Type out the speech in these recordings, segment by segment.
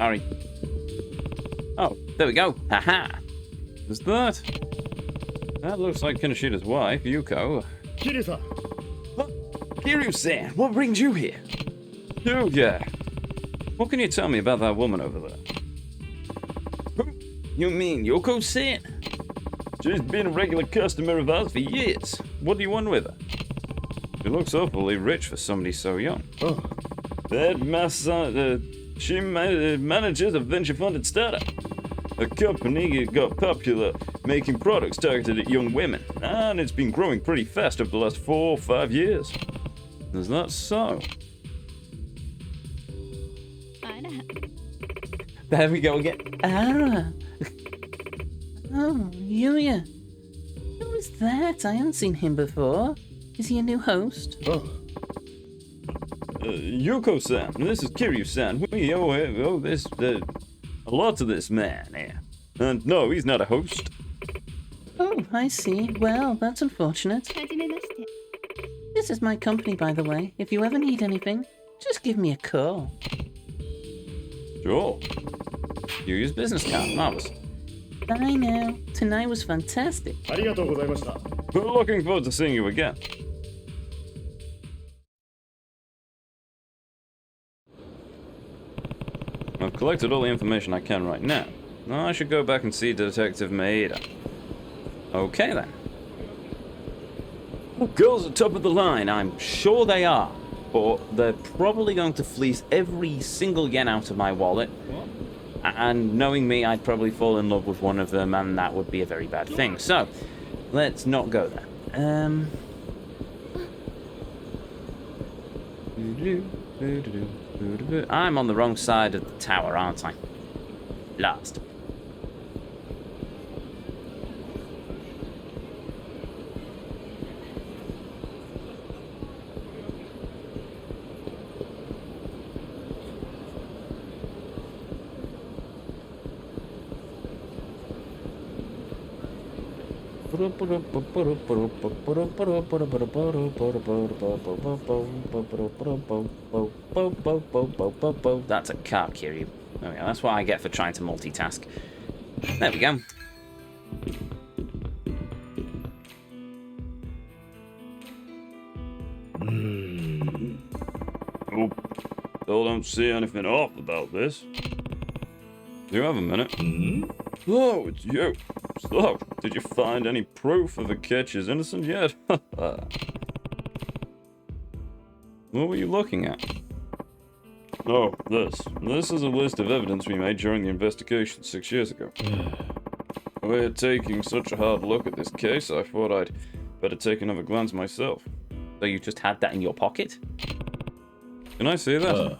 Sorry. Oh, there we go. Haha. Who's that? That looks like Kinoshida's wife, Yuko. Kiryu-san. Kiryu-san, what brings you here? Yuga. What can you tell me about that woman over there? Who? You mean Yoko-san? She's been a regular customer of ours for years. What do you want with her? She looks awfully rich for somebody so young. Oh. She manages a venture-funded startup. A company got popular making products targeted at young women, and it's been growing pretty fast over the last 4 or 5 years. Is that so? There we go again. Ara. Oh, Yuya. Who is that? I haven't seen him before. Is he a new host? Oh. Yuko-san, this is Kiryu-san. We owe this, a lot to this man here. And no, he's not a host. Oh, I see. Well, that's unfortunate. This is my company, by the way. If you ever need anything, just give me a call. Sure. You use business card, marvelous. I know. Tonight was fantastic. ありがとうございました。 We're looking forward to seeing you again. I've collected all the information I can right now. Now I should go back and see Detective Maeda. Okay then. Well, girls are top of the line, I'm sure they are. But they're probably going to fleece every single yen out of my wallet. And knowing me, I'd probably fall in love with one of them, and that would be a very bad thing. So, let's not go there. I'm on the wrong side of the tower, aren't I? Last. That's a car, Kiryu. Oh yeah, that's what I get for trying to multitask. There we go. Oh, still don't see anything off about this. Do you have a minute? Oh, it's you. So, did you find any proof of the catch is innocent yet? What were you looking at? Oh, this. This is a list of evidence we made during the investigation 6 years ago. We're taking such a hard look at this case, I thought I'd better take another glance myself. So you just had that in your pocket? Can I see that?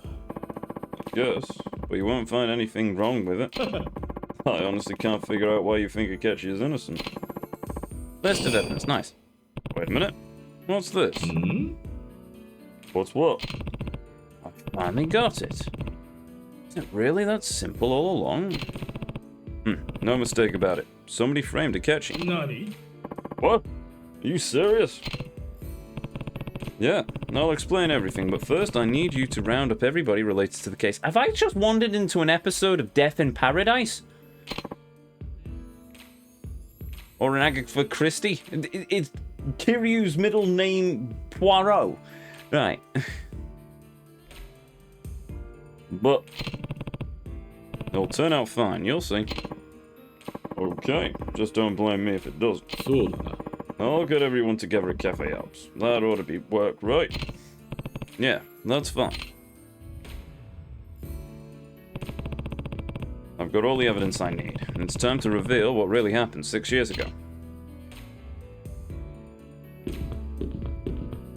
Yes, but you won't find anything wrong with it. I honestly can't figure out why you think Akechi is innocent. List of evidence, nice. Wait a minute. What's this? What's what? I finally got it. Is it really that simple all along? No mistake about it. Somebody framed Akechi. Nani? What? Are you serious? Yeah, I'll explain everything, but first I need you to round up everybody related to the case. Have I just wandered into an episode of Death in Paradise? Or an Agatha Christie? It's Kiryu's middle name Poirot. Right. But it'll turn out fine, you'll see. Okay, just don't blame me if it doesn't. そうだな。 I'll get everyone together at Cafe Alps. That ought to work, right? Yeah, that's fine. I've got all the evidence I need, and it's time to reveal what really happened 6 years ago.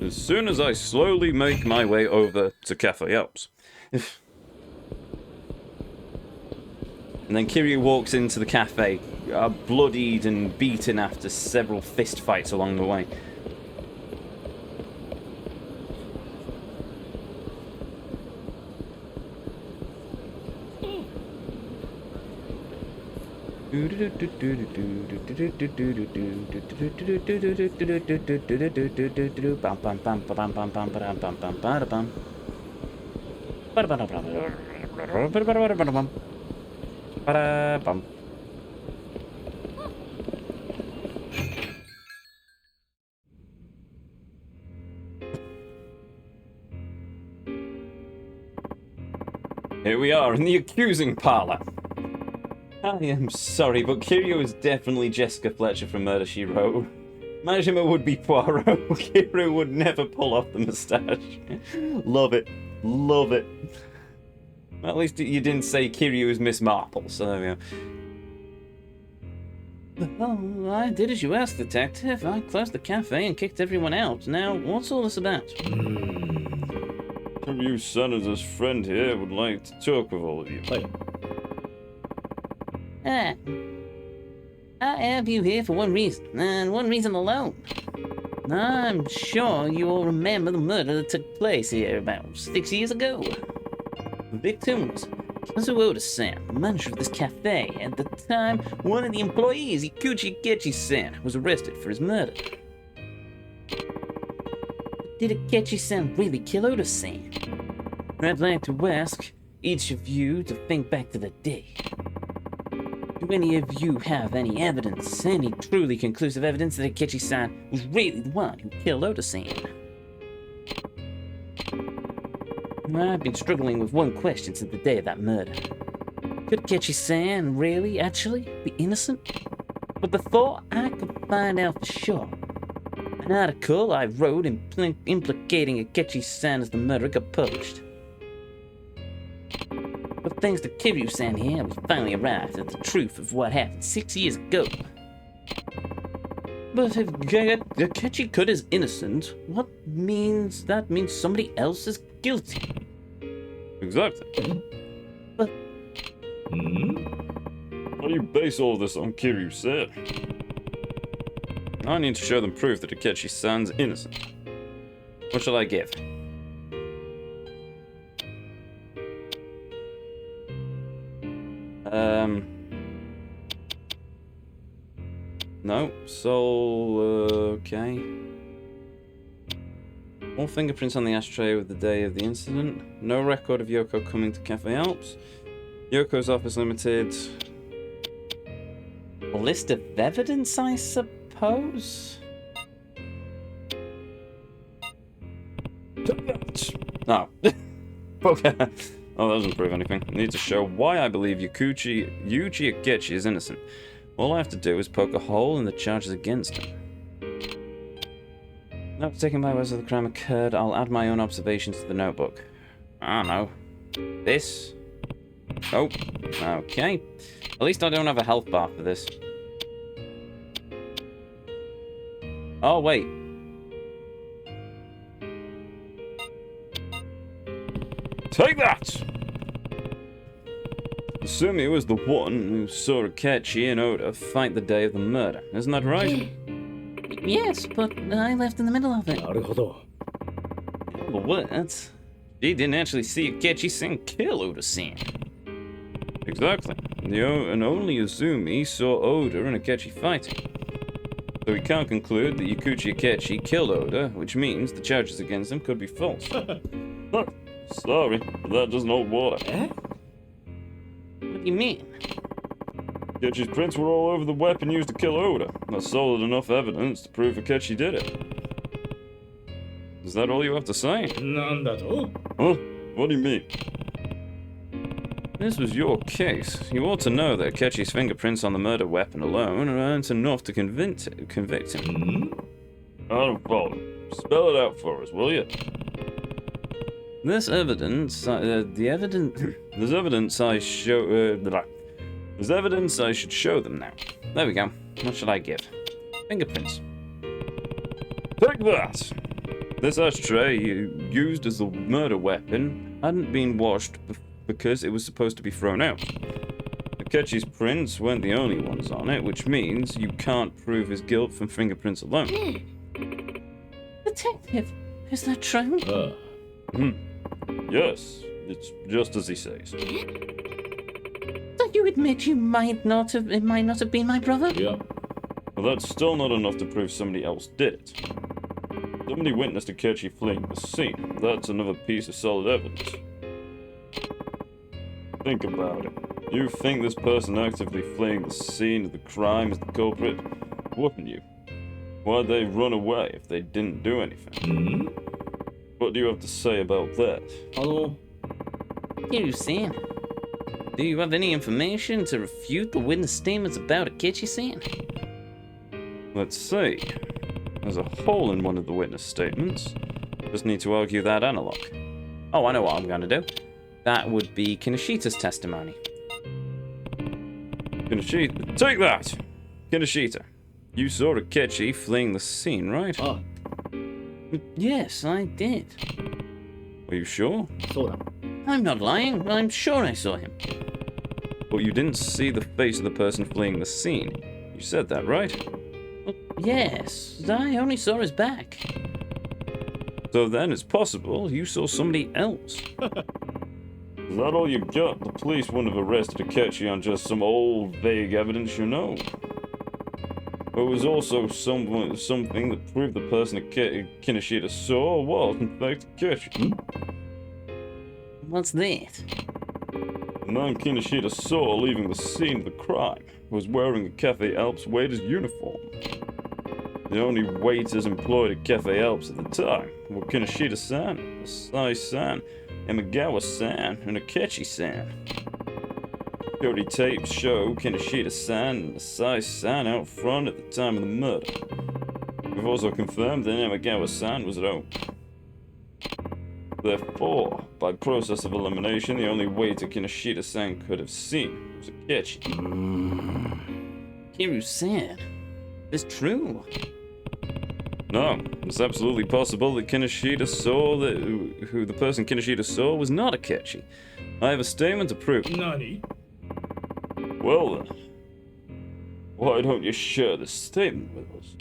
As soon as I slowly make my way over to Cafe Alps. And then Kiryu walks into the cafe, bloodied and beaten after several fist fights along the way. Ba-da-bum. Here we are in the accusing parlor. I am sorry, but Kiryu is definitely Jessica Fletcher from Murder, She Wrote. Imagine it would be Poirot. Kiryu would never pull off the moustache. Love it. Love it. Well, at least you didn't say Kiryu is Miss Marple, so there we go. Oh, I did as you asked, Detective. I closed the cafe and kicked everyone out. Now, what's all this about? Kiryu Senator's friend here would like to talk with all of you. I have you here for one reason, and one reason alone. I'm sure you all remember the murder that took place here about 6 years ago. The victim was Kazuoda-san, the manager of this cafe. At the time, one of the employees, Ikuchi Akechi-san, was arrested for his murder. Did Akechi-san really kill Oda-san? I'd like to ask each of you to think back to the day. Do any of you have any evidence, any truly conclusive evidence that Akechi-san was really the one who killed Oda-san? I've been struggling with one question since the day of that murder. Could Akechi-san really, actually, be innocent? But before I could find out for sure, an article I wrote implicating Akechi-san as the murderer got published. But thanks to Kiryu-san here, we finally arrived at the truth of what happened 6 years ago. But if Akechi Kid is innocent, that means somebody else is guilty. Exactly. But... How do you base all this on Kiryu said? I need to show them proof that Akechi-san's innocent. What shall I give? No, okay. All fingerprints on the ashtray with the day of the incident. No record of Yoko coming to Cafe Alps. Yoko's office limited. A list of evidence, I suppose? No. Okay. Oh, that doesn't prove anything. I need to show why I believe Yuji Akechi is innocent. All I have to do is poke a hole in the charges against him. Notes taken by words of the crime occurred. I'll add my own observations to the notebook. I don't know. This? Oh, okay. At least I don't have a health bar for this. Oh, wait. Take that! Asumi was the one who saw Akechi and Oda fight the day of the murder. Isn't that right? Yes, but I left in the middle of it. Well, what? She didn't actually see Akechi-san kill Oda-san. Exactly. And only Azumi saw Oda and Akechi fighting. So we can't conclude that Yakuchi Akechi killed Oda, which means the charges against him could be false. Oh, sorry, but that doesn't hold water. What do you mean? Akechi's prints were all over the weapon used to kill Oda. That's solid enough evidence to prove Akechi did it. Is that all you have to say? Huh? What do you mean? This was your case. You ought to know that Akechi's fingerprints on the murder weapon alone aren't enough to convict him. I don't follow. Spell it out for us, will you? This evidence, there's evidence I should show them now. There we go. What should I give? Fingerprints. Take that! This ashtray you used as the murder weapon hadn't been washed because it was supposed to be thrown out. Akechi's prints weren't the only ones on it, which means you can't prove his guilt from fingerprints alone. Detective, is that true? Yes, it's just as he says. Do you admit it might not have been my brother? Yeah. Well, that's still not enough to prove somebody else did it. Somebody witnessed Akechi fleeing the scene. That's another piece of solid evidence. Think about it. You think this person actively fleeing the scene of the crime is the culprit? Wouldn't you? Why'd they run away if they didn't do anything? What do you have to say about that? Kiryu-san, do you have any information to refute the witness statements about Akechi-san? Let's see. There's a hole in one of the witness statements. Just need to argue that analog. Oh, I know what I'm gonna do. That would be Kinoshita's testimony. Kinoshita, take that! Kinoshita, you saw Akechi fleeing the scene, right? Yes, I did. Are you sure? I'm not lying. I'm sure I saw him. But you didn't see the face of the person fleeing the scene. You said that, right? Well, yes, I only saw his back. So then it's possible you saw somebody else. Is that all you got? The police wouldn't have arrested Akechi on just some old, vague evidence, you know. It was also something that proved the person Kinoshita saw was, in fact, Akechi. What's that? The man Kinoshita saw leaving the scene of the crime was wearing a Cafe Alps waiter's uniform. The only waiters employed at Cafe Alps at the time were Kinoshita-san, Asai-san, Imagawa-san, and Akechi-san. Cody tapes show Kinoshita-san and Asai-san out front at the time of the murder. We've also confirmed that Imagawa-san was at home. Therefore, by process of elimination, the only waiter Kinoshita-san could have seen was Akechi. Kiryu-san, it's true. No, it's absolutely possible that Kinoshita saw who the person Kinoshita saw was not Akechi. I have a statement to prove. Nani? Well then, why don't you share this statement with us?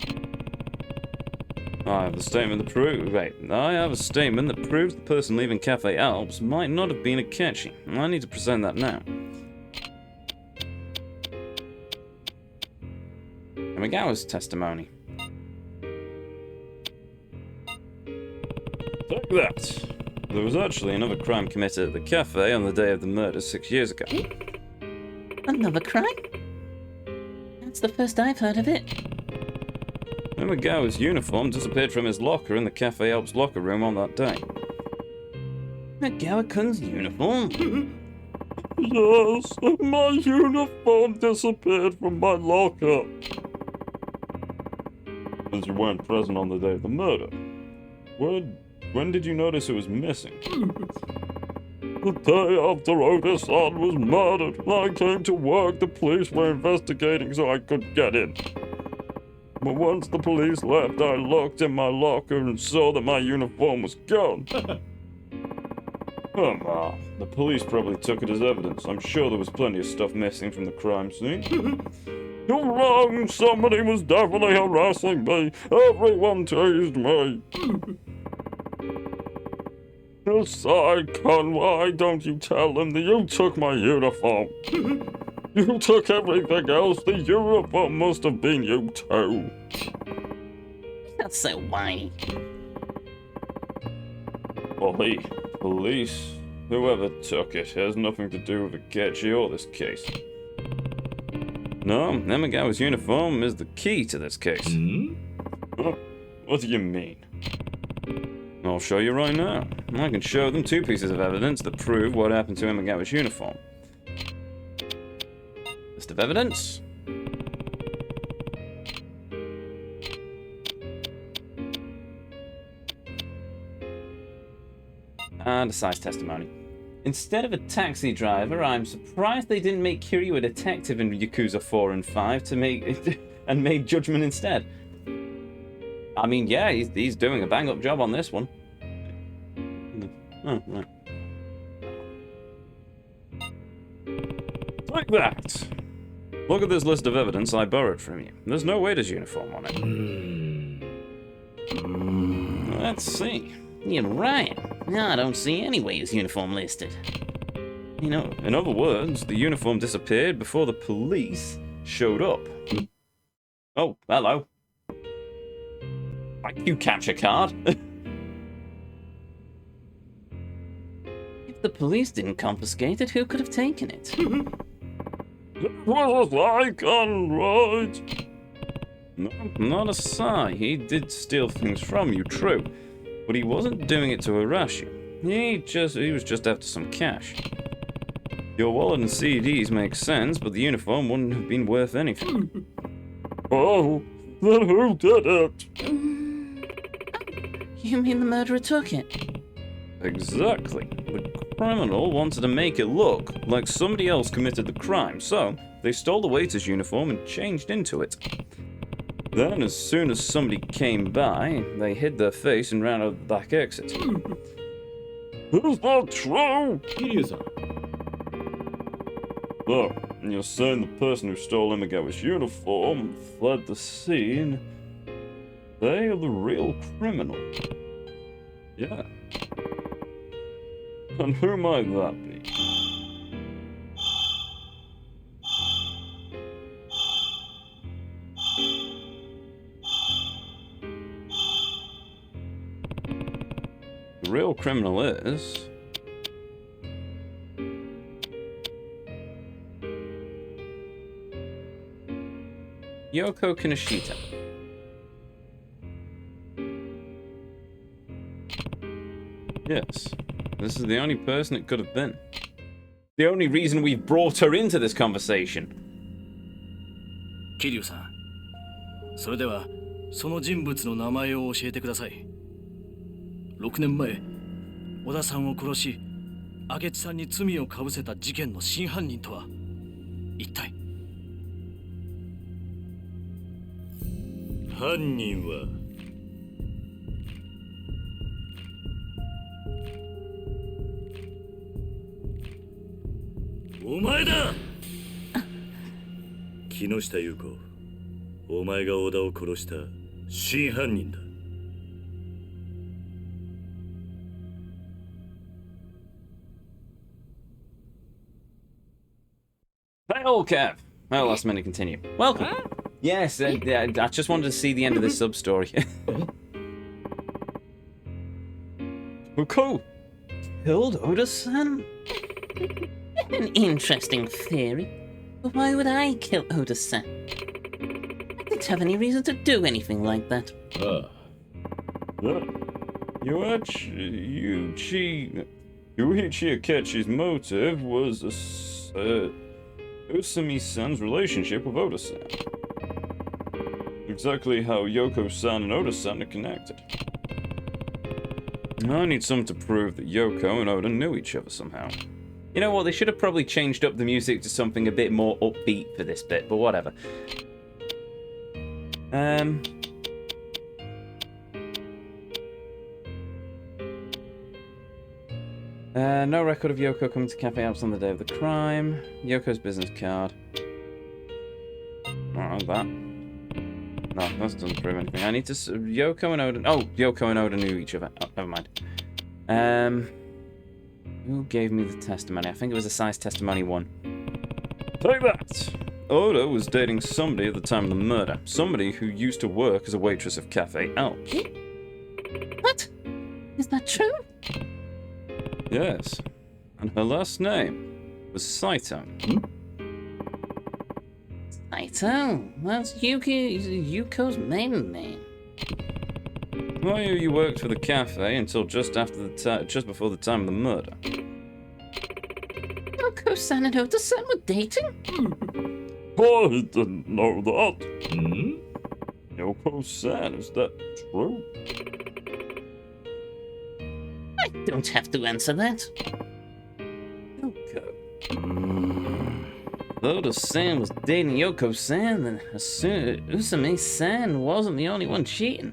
I have a statement to prove. Wait, I have a statement that proves the person leaving Cafe Alps might not have been Akechi. I need to present that now. Imagawa's testimony. Take that. There was actually another crime committed at the cafe on the day of the murder 6 years ago. Another crime? That's the first I've heard of it. Imagawa's uniform disappeared from his locker in the Cafe Alps locker room on that day. Imagawa-kun's uniform? Yes, my uniform disappeared from my locker. Since you weren't present on the day of the murder, when did you notice it was missing? The day after Oda-san was murdered, I came to work. The police were investigating, so I couldn't get in. But once the police left, I looked in my locker and saw that my uniform was gone. Come on, the police probably took it as evidence. I'm sure there was plenty of stuff missing from the crime scene. You're wrong, somebody was definitely harassing me. Everyone teased me. Asai-kun, why don't you tell them that you took my uniform? You took everything else. The uniform must have been you too. That's so whiny. Police, whoever took it has nothing to do with Akechi or this case. No, Imagawa's uniform is the key to this case. What do you mean? I'll show you right now. I can show them 2 pieces of evidence that prove what happened to Imagawa's uniform. List of evidence. And Asai's testimony. Instead of a taxi driver, I'm surprised they didn't make Kiryu a detective in Yakuza 4 and 5 to make and made judgment instead. I mean, yeah, he's doing a bang-up job on this one. Oh, right. Like that. Look at this list of evidence I borrowed from you. There's no waiter's uniform on it. Let's see. You're right. No, I don't see any waiter's uniform listed. You know, in other words, the uniform disappeared before the police showed up. Oh, hello. Thank you, capture card. If The police didn't confiscate it. Who could have taken it? It was a icon, right? No, not a sigh. He did steal things from you, true. But he wasn't doing it to harass you. He was just after some cash. Your wallet and CDs make sense, but the uniform wouldn't have been worth anything. Oh, then who did it? You mean the murderer took it? Exactly. The criminal wanted to make it look like somebody else committed the crime, so they stole the waiter's uniform and changed into it. Then, as soon as somebody came by, they hid their face and ran out the back exit. Is that true? Kiryu-san. Oh, and you're saying the person who stole Imigawa's uniform and fled the scene, they are the real criminal? Yeah. And who might that be? The real criminal is... Yoko Kinoshita. Yes, this is the only person it could have been. The only reason we've brought her into this conversation. Kiryu-san、それではその人物の名前を教えてください。6年前、小田さんを殺し、明智さんに罪をかぶせた事件の真犯人とは一体？犯人はお前だ。木下優子、お前が小田を殺した真犯人だ。Hey, Kev. Oh, last minute continue. Welcome. Yes, I just wanted to see the end of this sub-story. Oh, cool. Killed Oda-san? An interesting theory. But why would I kill Oda-san? I didn't have any reason to do anything like that. Yuichi Akechi's motive was Usumi-san's relationship with Oda-san. Exactly how Yoko-san and Oda-san are connected. I need something to prove that Yoko and Oda knew each other somehow. You know what, they should have probably changed up the music to something a bit more upbeat for this bit, but whatever. No record of Yoko coming to Cafe Alps on the day of the crime. Yoko's business card. Alright, that. No, that doesn't prove anything. I need to... Yoko and Oda... Oh, Yoko and Oda knew each other. Oh, never mind. Who gave me the testimony? I think it was a size testimony 1. Take that! Oda was dating somebody at the time of the murder. Somebody who used to work as a waitress of Cafe Alps. What? Is that true? Yes. And her last name was Saito. Saito? That's Yuko's maiden name. Well, you worked for the cafe until just before the time of the murder. Yoko-san and Oda-san were dating? I didn't know that. Yoko-san, is that true? I don't have to answer that. Yoko. Oda-san was dating Yoko-san, and Usumi-san wasn't the only one cheating.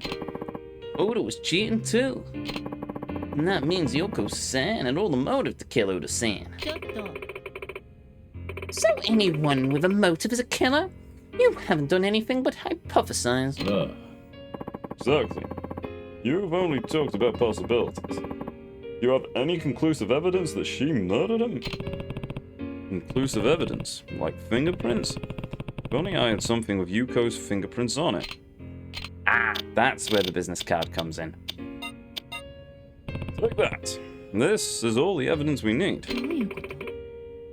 Oda was cheating too. And that means Yoko-san had all the motive to kill Oda-san. So anyone with a motive is a killer? You haven't done anything but hypothesize. Exactly. You've only talked about possibilities. Do you have any conclusive evidence that she murdered him? Conclusive evidence? Like fingerprints? If only I had something with Yuko's fingerprints on it. Ah, that's where the business card comes in. Take that. This is all the evidence we need.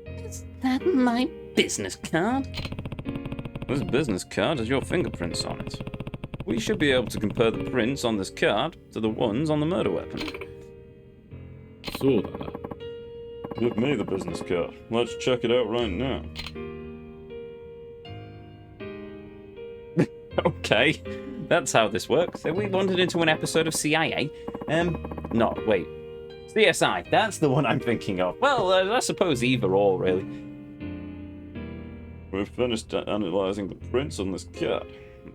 Is that my business card? This business card has your fingerprints on it. We should be able to compare the prints on this card to the ones on the murder weapon. そうだな。 Give me the business card. Let's check it out right now. Okay, that's how this works. Have we wandered into an episode of CIA? No, wait. CSI, that's the one I'm thinking of. Well, I suppose either or, really. We've finished analysing the prints on this card.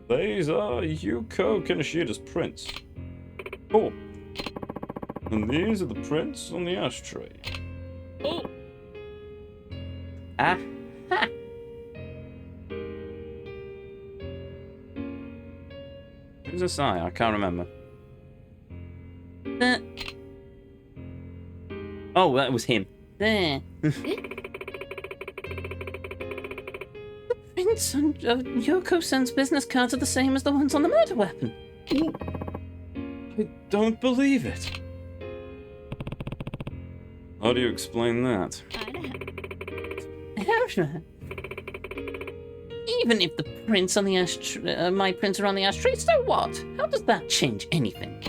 These are Yuko Kinishida's prints. Oh. And these are the prints on the ashtray. Oh! Ah, ha! Who's this I can't remember. Oh, that was him. There. The prints on Yoko-san's business cards are the same as the ones on the murder weapon. I don't believe it. How do you explain that? Even if the prints on the ashtray, my prints are on the ashtray, so what? How does that change anything?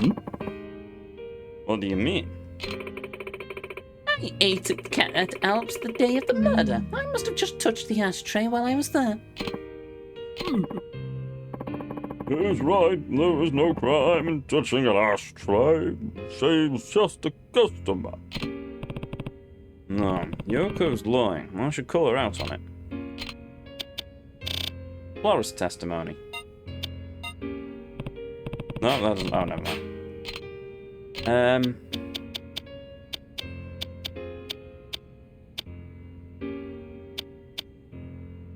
What do you mean? I ate at Alps the day of the murder. I must have just touched the ashtray while I was there. He's right. There is no crime in touching an ashtray. She's just a customer. No, Yoko's lying. I should call her out on it. Florist testimony. No, that doesn't. Oh, never mind.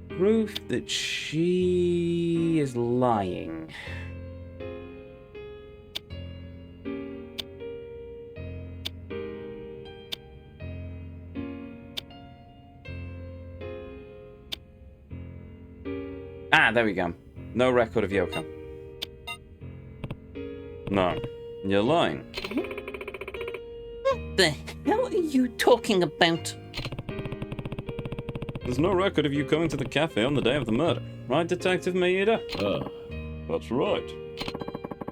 Proof that she is lying. Ah, there we go. No record of Yoko. No, you're lying. What the hell are you talking about? There's no record of you going to the cafe on the day of the murder. Right, Detective Maeda? That's right.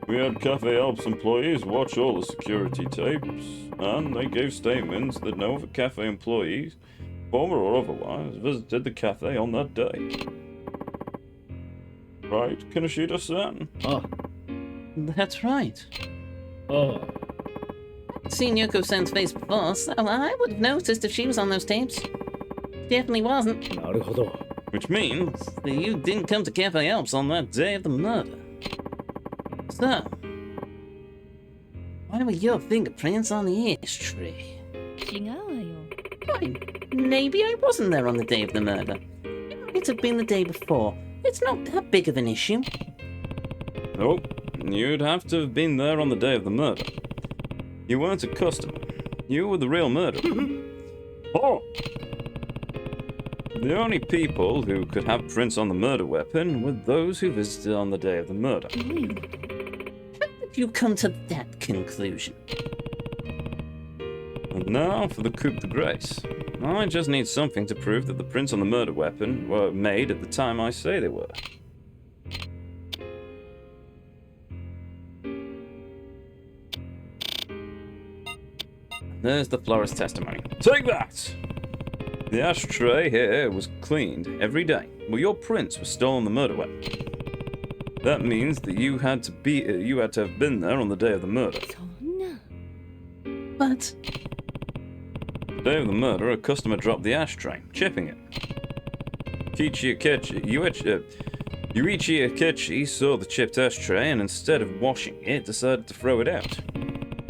We had Cafe Alps employees watch all the security tapes, and they gave statements that no other cafe employees, former or otherwise, visited the cafe on that day. Right, Kinoshita-san? That's right. Oh. I've seen Yoko-san's face before, so I would have noticed if she was on those tapes. Definitely wasn't. なるほど。 Which means... that you didn't come to Cafe Alps on that day of the murder. So, why were your fingerprints on the ashtray? 違うわよ。 Fine. Maybe I wasn't there on the day of the murder. It might have been the day before. It's not that big of an issue. Nope, you'd have to have been there on the day of the murder. You weren't a customer. You were the real murderer. Oh! The only people who could have prints on the murder weapon were those who visited on the day of the murder. どういうこと？ How did you come to that conclusion? And now for the coup de grace. I just need something to prove that the prints on the murder weapon were made at the time I say they were. There's the florist testimony. Take that! The ashtray here was cleaned every day, but your prints were still on the murder weapon. That means that you had to have been there on the day of the murder. そんな。 But The day of the murder, a customer dropped the ashtray, chipping it. Yuichi Akechi saw the chipped ashtray and instead of washing it, decided to throw it out.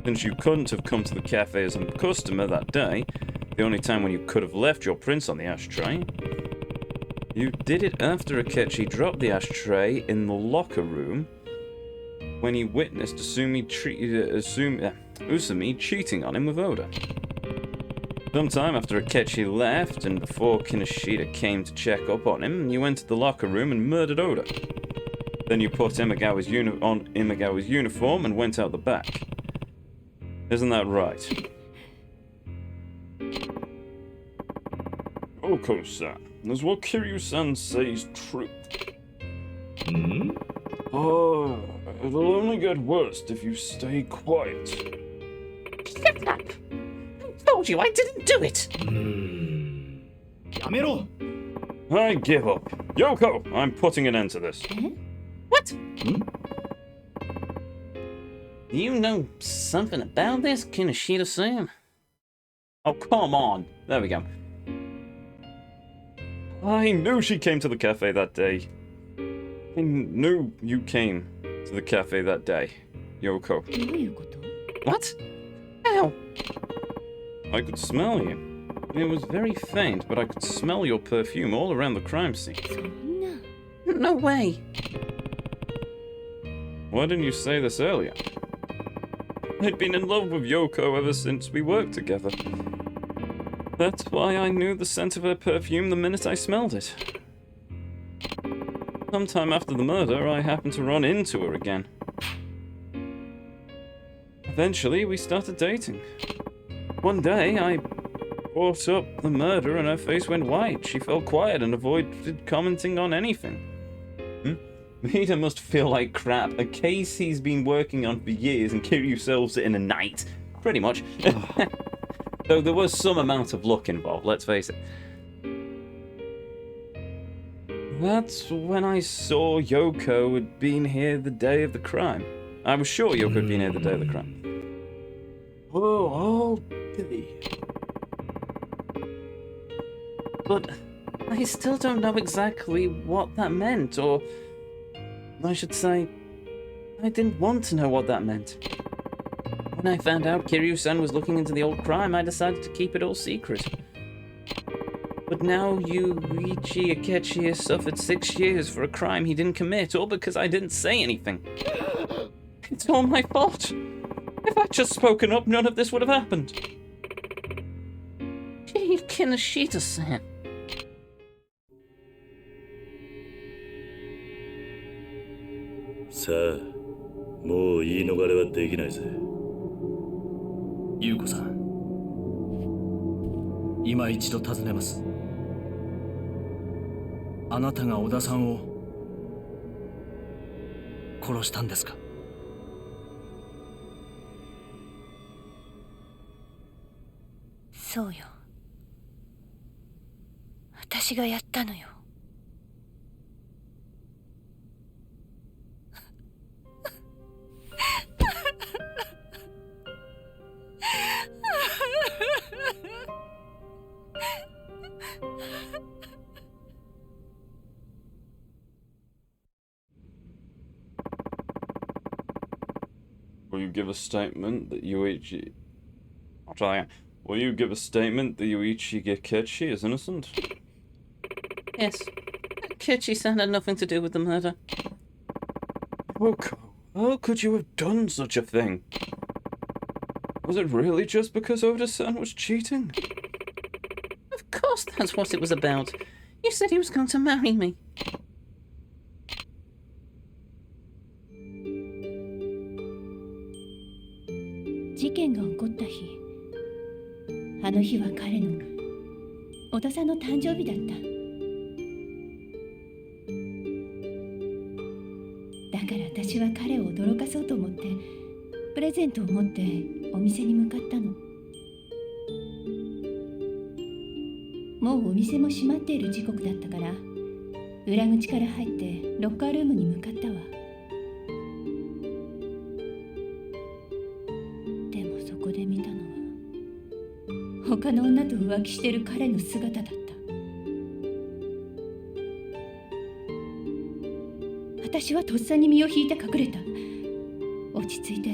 Since you couldn't have come to the cafe as a customer that day, the only time when you could have left your prints on the ashtray, you did it after Akechi dropped the ashtray in the locker room when he witnessed Usumi cheating on him with Oda. Sometime after Akechi left and before Kinoshita came to check up on him, you entered the locker room and murdered Oda. Then you put Imagawa's on Imagawa's uniform and went out the back. Isn't that right? Oko-san, is what Kiryu-san says true? Hmm? Oh, it'll only get worse if you stay quiet. Shut up! I told you I didn't do it! Hmm. やめろ I give up. Yoko, I'm putting an end to this. What? Hmm? Do you know something about this, Kinoshita-san? Oh, come on. There we go. I knew she came to the cafe that day. I knew you came to the cafe that day, Yoko. どういうこと？ What? How? I could smell you. It was very faint, but I could smell your perfume all around the crime scene. そんな。 No way. Why didn't you say this earlier? I'd been in love with Yoko ever since we worked together. That's why I knew the scent of her perfume the minute I smelled it. Sometime after the murder, I happened to run into her again. Eventually, we started dating. One day, I brought up the murder and her face went white. She felt quiet and avoided commenting on anything. Mida must feel like crap. A case he's been working on for years and Kiryu solves it in a night. Pretty much. Though there was some amount of luck involved, let's face it. That's when I saw Yoko had been here the day of the crime. I was sure Yoko had been here the day of the crime. Oh, I'll be. But I still don't know exactly what that meant, or I should say, I didn't want to know what that meant. When I found out Kiryu-san was looking into the old crime, I decided to keep it all secret. But now Yuichi Akechi has suffered 6 years for a crime he didn't commit, all because I didn't say anything. It's all my fault. If I'd just spoken up, none of this would have happened. Gee, Kinoshita-san. さあ、もう言い逃れはできないぜ。優子さん、今一度尋ねます。あなたが小田さんを殺したんですか？そうよ。私がやったのよ。Will you give a statement that Yuichi... I'll try again. Will you give a statement that Yuichi Akechi is innocent? Yes. Akechi-san had nothing to do with the murder. Yoko, how could you have done such a thing? Was it really just because Oda-san was cheating? Of course that's what it was about. You said he was going to marry me.事件が起こった日、あの日は彼の小田さんの誕生日だった。だから私は彼を驚かそうと思ってプレゼントを持ってお店に向かったの。もうお店も閉まっている時刻だったから裏口から入ってロッカールームに向かったわ。でもそこで見たのは他の女と浮気している彼の姿だった。私はとっさに身を引いて隠れた。落ち着いて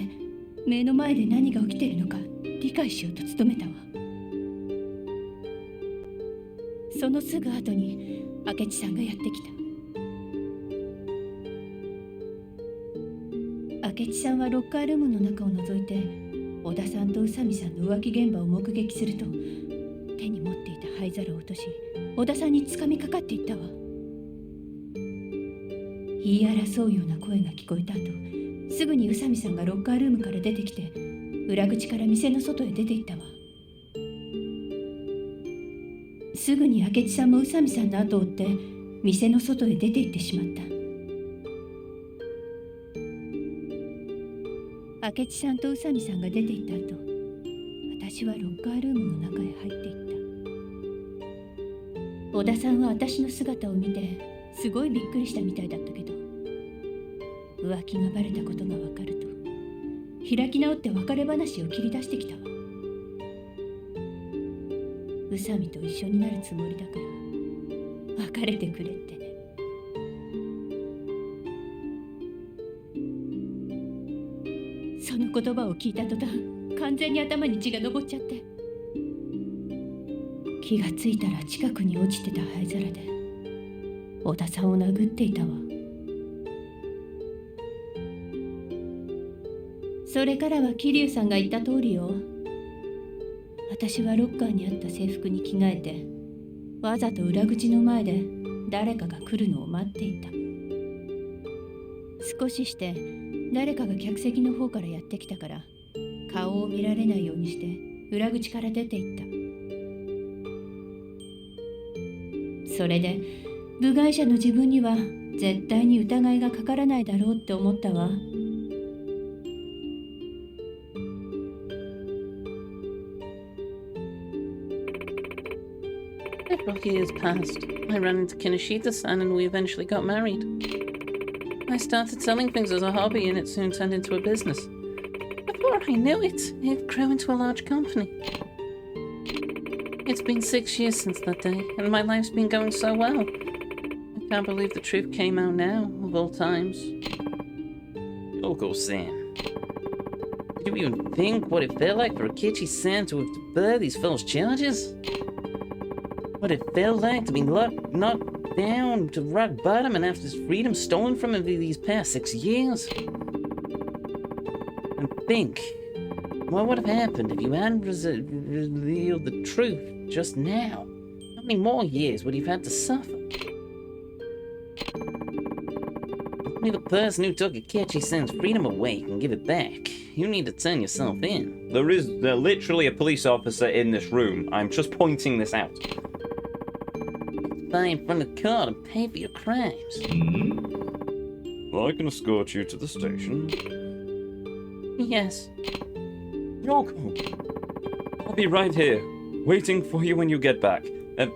目の前で何が起きているのか理解しようと努めたわ。そのすぐ後に明智さんがやってきた。明智さんはロッカールームの中を覗いて小田さんと宇佐美さんの浮気現場を目撃すると手に持っていた灰皿を落とし小田さんに掴みかかっていったわ。言い争うような声が聞こえた後、すぐに宇佐美さんがロッカールームから出てきて裏口から店の外へ出て行ったわ。すぐに明智さんも宇佐美さんの後を追って店の外へ出て行ってしまった。明智さんと宇佐美さんが出て行った後、私はロッカールームの中へ入っていった。小田さんは私の姿を見てすごいびっくりしたみたいだったけど、浮気がバレたことが分かると開き直って別れ話を切り出してきたわ。宇佐美と一緒になるつもりだから別れてくれってね。その言葉を聞いた途端、完全に頭に血が上っちゃって、気がついたら近くに落ちてた灰皿で小田さんを殴っていたわ。それからは桐生さんが言った通りよ。私はロッカーにあった制服に着替えて、わざと裏口の前で誰かが来るのを待っていた。少しして誰かが客席の方からやってきたから、顔を見られないようにして裏口から出て行った。それで部外者の自分には絶対に疑いがかからないだろうって思ったわ。Several years passed. I ran into Kinoshita-san and we eventually got married. I started selling things as a hobby and it soon turned into a business. Before I knew it, it grew into a large company. It's been 6 years since that day, and my life's been going so well. I can't believe the truth came out now, of all times. Yoko-san. Did you even think what it felt like for Akechi-san to have to bear these false charges? What it felt like to be knocked down to rock bottom and have his freedom stolen from him these past 6 years? And think, what would have happened if you hadn't revealed the truth just now? How many more years would you have had to suffer? Only the person who took Akechi-san's freedom away can give it back. You need to turn yourself in. There is literally a police officer in this room. I'm just pointing this out. Fly in front of the court and pay for your crimes. Well, I can escort you to the station. Yes. Yoko, I'll be right here, waiting for you when you get back.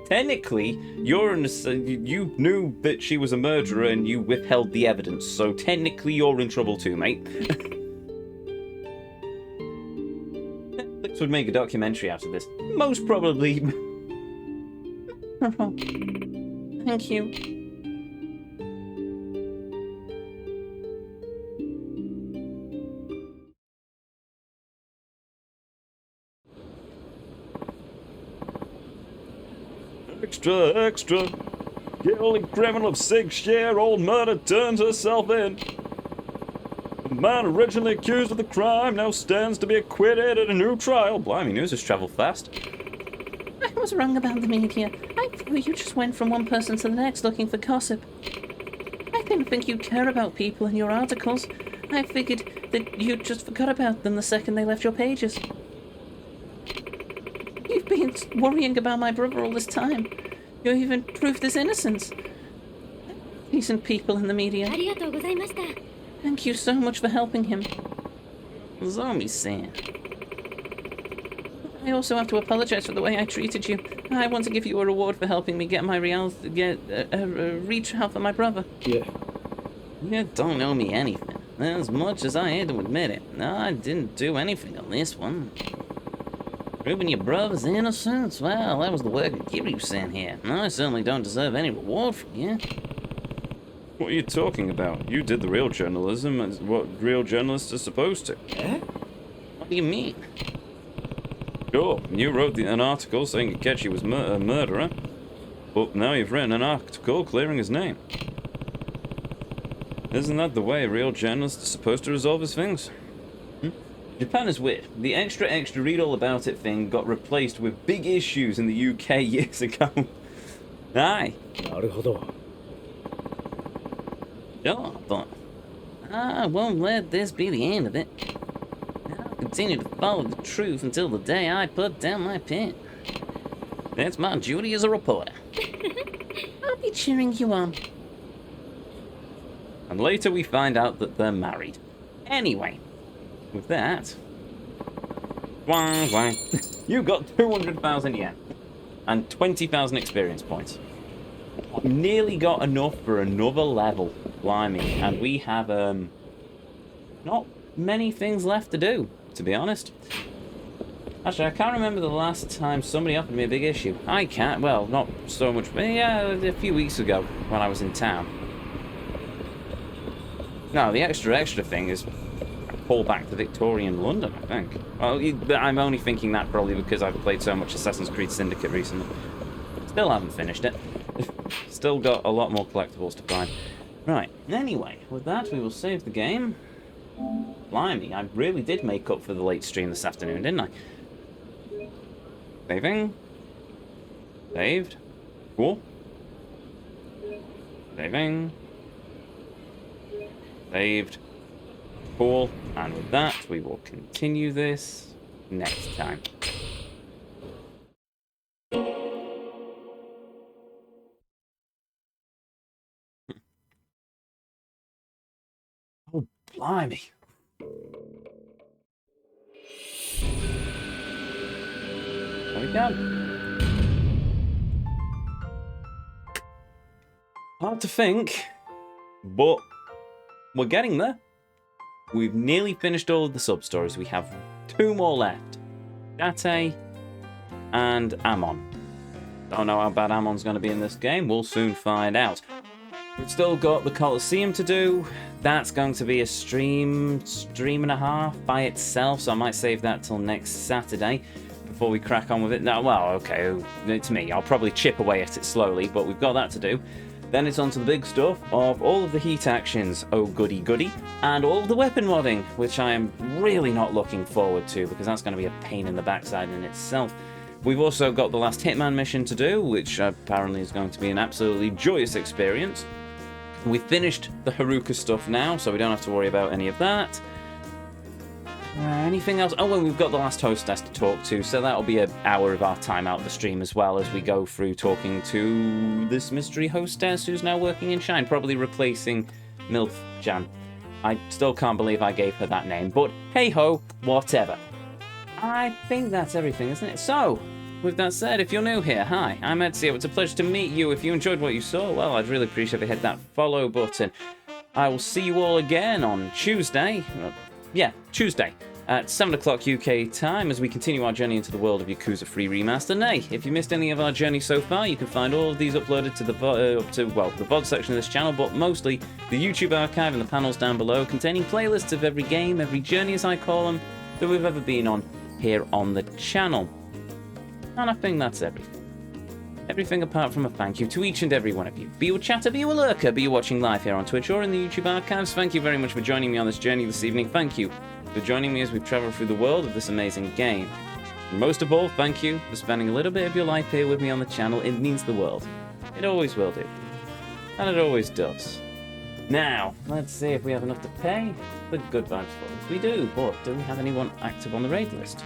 Technically, you knew that she was a murderer and you withheld the evidence, so technically you're in trouble too, mate. Netflix would make a documentary out of this. Most probably. Thank you. Extra, extra. Guilty criminal of 6-year-old murder turns herself in. The man originally accused of the crime now stands to be acquitted at a new trial. Blimey, news has travelled fast. I was wrong about the media. I thought you just went from one person to the next looking for gossip. I didn't think you'd care about people in your articles. I figured that you just forgot about them the second they left your pages. You've been worrying about my brother all this time. You even proved his innocence. Decent people in the media. Thank you so much for helping him. Zombie-san. I also have to apologize for the way I treated you. I want to give you a reward for helping me get my retrial for my brother. Yeah. You don't owe me anything. As much as I hate to admit it, I didn't do anything on this one. Proving your brother's innocence? Well, that was the work of Kiryu-san here. I certainly don't deserve any reward from you. What are you talking about? You did the real journalism as what real journalists are supposed to. Eh? What do you mean? Sure, you wrote an article saying Akechi was a murderer, but now you've written an article clearing his name. Isn't that the way a real journalist is supposed to resolve his things? Japan is weird. The extra read all about it thing got replaced with big issues in the UK years ago. Aye. なるほど。 Sure, but I won't let this be the end of it. I'll continue to follow the truth until the day I put down my pen. It's my duty as a reporter. I'll be cheering you on. And later we find out that they're married. Anyway, with that... Wang, wang. You got 200,000 yen. And 20,000 experience points. I've nearly got enough for another level. Blimey. And we have, not many things left to do, to be honest. Actually, I can't remember the last time somebody offered me a big issue. I can't, well, not so much, but yeah, a few weeks ago when I was in town. No, the extra thing is pull back to Victorian London, I think. Well, I'm only thinking that probably because I've played so much Assassin's Creed Syndicate recently. Still haven't finished it. Still got a lot more collectibles to find. Right, anyway, with that we will save the game. Blimey, I really did make up for the late stream this afternoon, didn't I? Saving. Saved. Cool. Saving. Saved. Cool. And with that, we will continue this next time. Oh, blimey. There we go. Hard to think, but we're getting there. We've nearly finished all of the sub-stories. We have 2 more left. Date and Amon. Don't know how bad Amon's going to be in this game. We'll soon find out. We've still got the Colosseum to do. That's going to be a stream and a half by itself, so I might save that till next Saturday before we crack on with it. No, well, okay, it's me. I'll probably chip away at it slowly, but we've got that to do. Then it's on to the big stuff of all of the heat actions, oh goody goody, and all of the weapon modding, which I am really not looking forward to because that's going to be a pain in the backside in itself. We've also got the last Hitman mission to do, which apparently is going to be an absolutely joyous experience. We've finished the Haruka stuff now, so we don't have to worry about any of that. Anything else? Oh, and we've got the last hostess to talk to, so that'll be an hour of our time out the stream as well as we go through talking to this mystery hostess who's now working in Shine, probably replacing MILF Jan. I still can't believe I gave her that name, but hey-ho, whatever. I think that's everything, isn't it? So, with that said, if you're new here, hi, I'm Ezio. It's a pleasure to meet you. If you enjoyed what you saw, well, I'd really appreciate if you hit that follow button. I will see you all again on Tuesday. Tuesday at 7 o'clock UK time as we continue our journey into the world of Yakuza 3 Remastered. Nay, if you missed any of our journey so far, you can find all of these uploaded to the VOD section of this channel, but mostly the YouTube archive and the panels down below containing playlists of every game, every journey as I call them, that we've ever been on here on the channel. And I think that's everything. Everything apart from a thank you to each and every one of you. Be you a chatter, be you a lurker, be you watching live here on Twitch or in the YouTube archives, thank you very much for joining me on this journey this evening. Thank you for joining me as we travel through the world of this amazing game. And most of all, thank you for spending a little bit of your life here with me on the channel. It means the world. It always will do. And it always does. Now, let's see if we have enough to pay the good vibes for us. We do, but do we have anyone active on the raid list?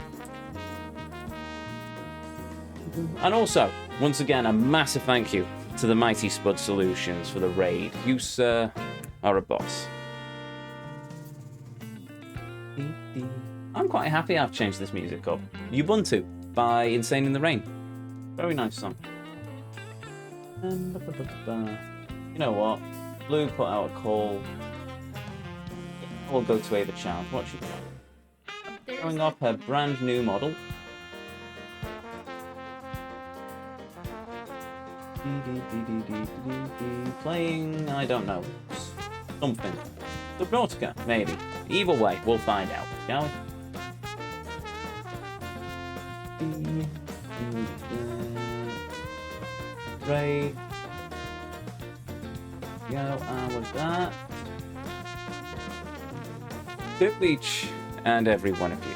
And also, once again, a massive thank you to the Mighty Spud Solutions for the raid. You, sir, are a boss. I'm quite happy I've changed this music up. Ubuntu by Insane in the Rain. Very nice song. You know what? Blue put out a call. We'll go to Ava Challenge. What she got? Showing off her brand new model. Playing, I don't know, something. Subnautica, maybe. Either way, we'll find out, shall we? Raid. Go, and with that, to each and every one of you.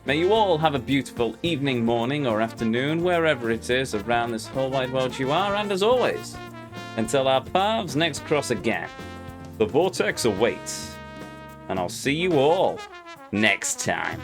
May you all have a beautiful evening, morning, or afternoon, wherever it is around this whole wide world you are, and as always, until our paths next cross again, the Vortex awaits, and I'll see you all next time.